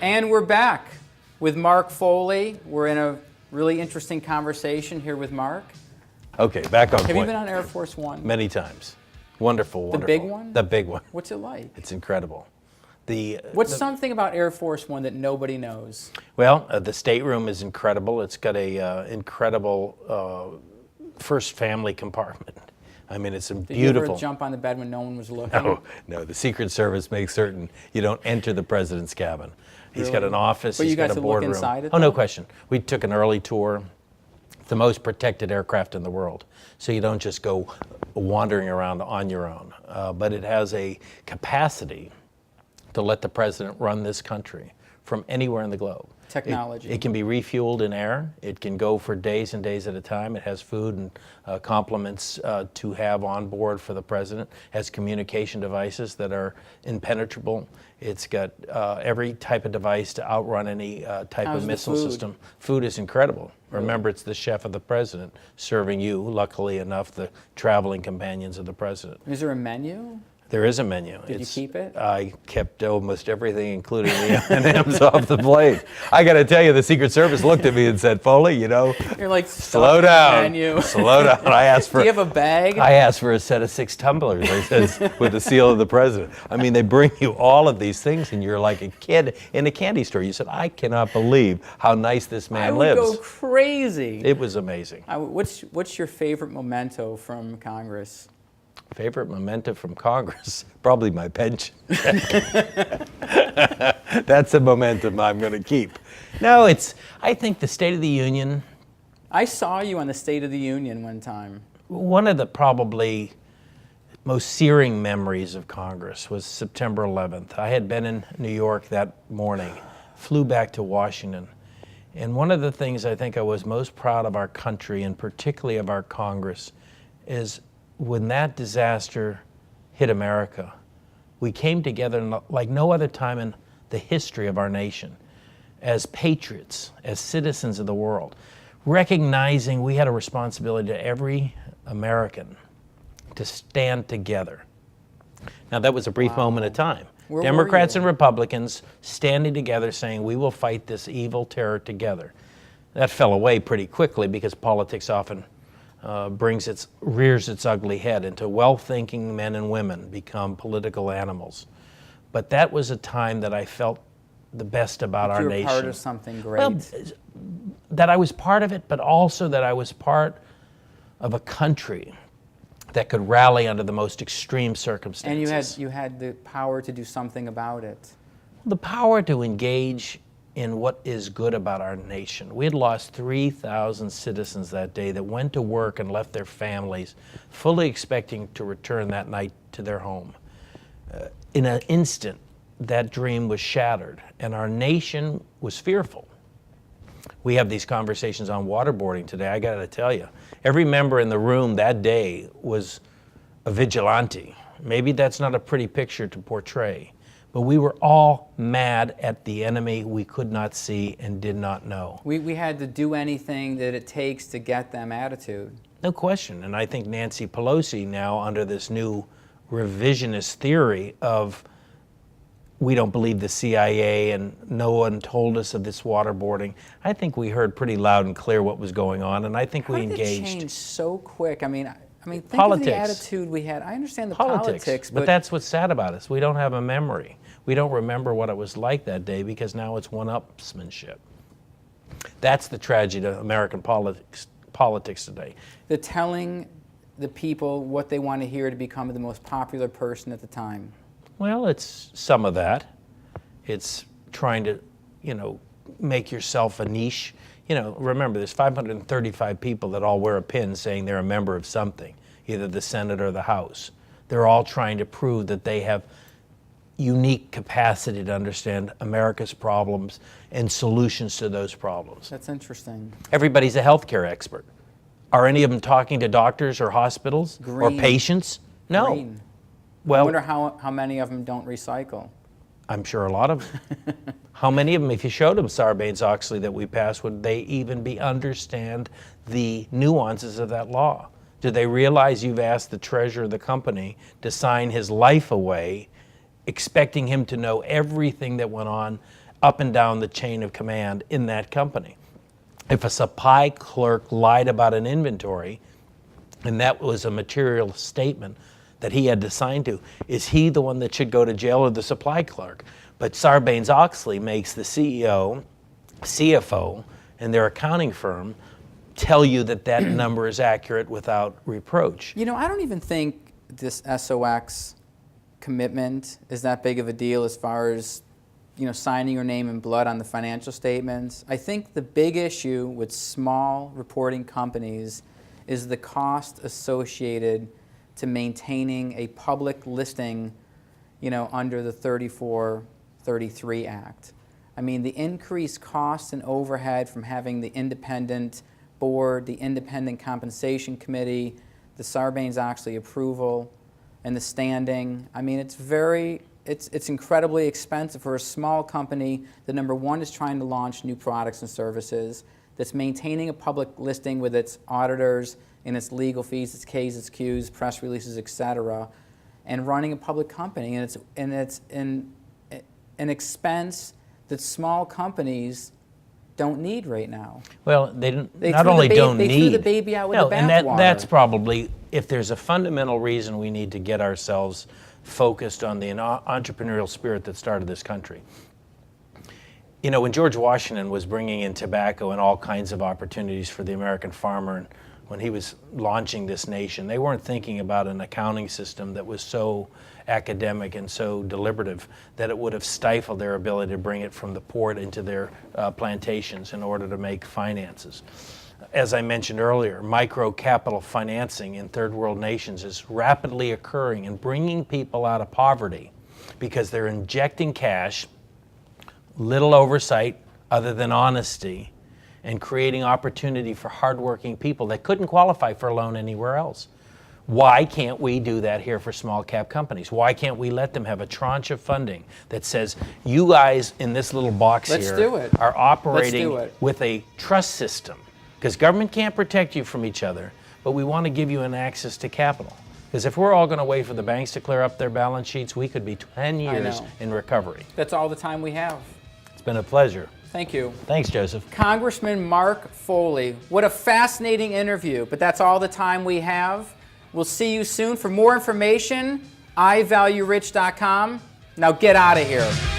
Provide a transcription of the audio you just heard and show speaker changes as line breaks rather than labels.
And we're back with Mark Foley. We're in a really interesting conversation here with Mark.
Okay, back on point.
Have you been on Air Force One?
Many times. Wonderful, wonderful.
The big one?
The big one.
What's it like?
It's incredible.
What's something about Air Force One that nobody knows?
Well, the stateroom is incredible. It's got a incredible first family compartment. I mean, it's a beautiful.
Did you ever jump on the bed when no one was looking?
No. The Secret Service makes certain you don't enter the president's cabin. He's got an office.
But
he's got a boardroom.
Look inside it,
oh, no
though?
question. We took an early tour. It's the most protected aircraft in the world, so you don't just go wandering around on your own. But it has a capacity to let the president run this country from anywhere in the globe.
Technology.
It can be refueled in air. It can go for days and days at a time. It has food and complements to have on board for the president. It has communication devices that are impenetrable. It's got every type of device to outrun any type of missile system. Food is incredible. Really? Remember, it's the chef of the president serving you, luckily enough, the traveling companions of the president.
Is there a menu?
There is a menu.
Did you keep it?
I kept almost everything, including the M&Ms off the plate. I got to tell you, the Secret Service looked at me and said, "Foley, you know,
you're like,
slow down,
menu.
Slow down." I asked for.
Do you have a bag?
I asked for a set of 6 tumblers. I said, with the seal of the president. I mean, they bring you all of these things, and you're like a kid in a candy store. You said, "I cannot believe how nice this man lives."
I would go crazy.
It was amazing.
What's your favorite memento from Congress?
Favorite memento from Congress? Probably my pension. That's a momentum I'm going to keep. No, I think the State of the Union.
I saw you on the State of the Union one time.
One of the probably most searing memories of Congress was September 11th. I had been in New York that morning, flew back to Washington. And one of the things I think I was most proud of our country, and particularly of our Congress, is when that disaster hit America, we came together like no other time in the history of our nation, as patriots, as citizens of the world, recognizing we had a responsibility to every American to stand together. Now, that was a brief moment of time.
Where
Democrats and Republicans standing together saying, we will fight this evil terror together. That fell away pretty quickly because politics often rears its ugly head into well-thinking men and women become political animals. But that was a time that I felt the best about our nation.
You were part of something great.
Well, that I was part of it, but also that I was part of a country that could rally under the most extreme circumstances.
And you had the power to do something about it.
The power to engage in what is good about our nation. We had lost 3,000 citizens that day that went to work and left their families, fully expecting to return that night to their home. In an instant, that dream was shattered, and our nation was fearful. We have these conversations on waterboarding today. I got to tell you, every member in the room that day was a vigilante. Maybe that's not a pretty picture to portray, but we were all mad at the enemy we could not see and did not know.
We had to do anything that it takes to get them attitude.
No question. And I think Nancy Pelosi now, under this new revisionist theory of we don't believe the CIA and no one told us of this waterboarding, I think we heard pretty loud and clear what was going on, and I think we engaged.
How did it change so quick? I mean, think
politics.
Of the attitude we had. I understand the politics,
but that's what's sad about us. We don't have a memory. We don't remember what it was like that day because now it's one-upsmanship. That's the tragedy of American politics today.
The telling the people what they want to hear to become the most popular person at the time.
Well, it's some of that. It's trying to, make yourself a niche. Remember, there's 535 people that all wear a pin saying they're a member of something, either the Senate or the House. They're all trying to prove that they have unique capacity to understand America's problems and solutions to those problems.
That's interesting.
Everybody's a healthcare expert. Are any of them talking to doctors or hospitals or patients? No.
Green.
Well,
I wonder how many of them don't recycle.
I'm sure a lot of them. How many of them, if you showed them Sarbanes-Oxley that we passed, would they even understand the nuances of that law? Do they realize you've asked the treasurer of the company to sign his life away, expecting him to know everything that went on up and down the chain of command in that company. If a supply clerk lied about an inventory, and that was a material statement that he had to sign to, is he the one that should go to jail or the supply clerk? But Sarbanes-Oxley makes the CEO, CFO, and their accounting firm tell you that that number is accurate without reproach.
You know, I don't even think this SOX commitment is that big of a deal as far as, you know, signing your name in blood on the financial statements. I think the big issue with small reporting companies is the cost associated to maintaining a public listing, you know, under the 3433 Act. I mean, the increased cost and overhead from having the independent board, the independent compensation committee, the Sarbanes-Oxley approval, and the standing. I mean, it's incredibly expensive for a small company that, number one, is trying to launch new products and services, that's maintaining a public listing with its auditors and its legal fees, its Ks, its Qs, press releases, et cetera, and running a public company. And it's an expense that small companies don't need right now.
Well, they threw the
baby out with the bathwater.
And that's probably, if there's a fundamental reason we need to get ourselves focused on the entrepreneurial spirit that started this country. You know, when George Washington was bringing in tobacco and all kinds of opportunities for the American farmer, and when he was launching this nation, they weren't thinking about an accounting system that was so academic and so deliberative that it would have stifled their ability to bring it from the port into their plantations in order to make finances. As I mentioned earlier, micro capital financing in third world nations is rapidly occurring and bringing people out of poverty because they're injecting cash, little oversight other than honesty, and creating opportunity for hardworking people that couldn't qualify for a loan anywhere else. Why can't we do that here for small cap companies? Why can't we let them have a tranche of funding that says, you guys in this little box are operating with a trust system? Because government can't protect you from each other, but we want to give you an access to capital. Because if we're all going to wait for the banks to clear up their balance sheets, we could be 10 years in recovery.
That's all the time we have.
It's been a pleasure.
Thank you.
Thanks, Joseph.
Congressman Mark Foley. What a fascinating interview, but that's all the time we have. We'll see you soon. For more information, ivaluerich.com. Now get out of here.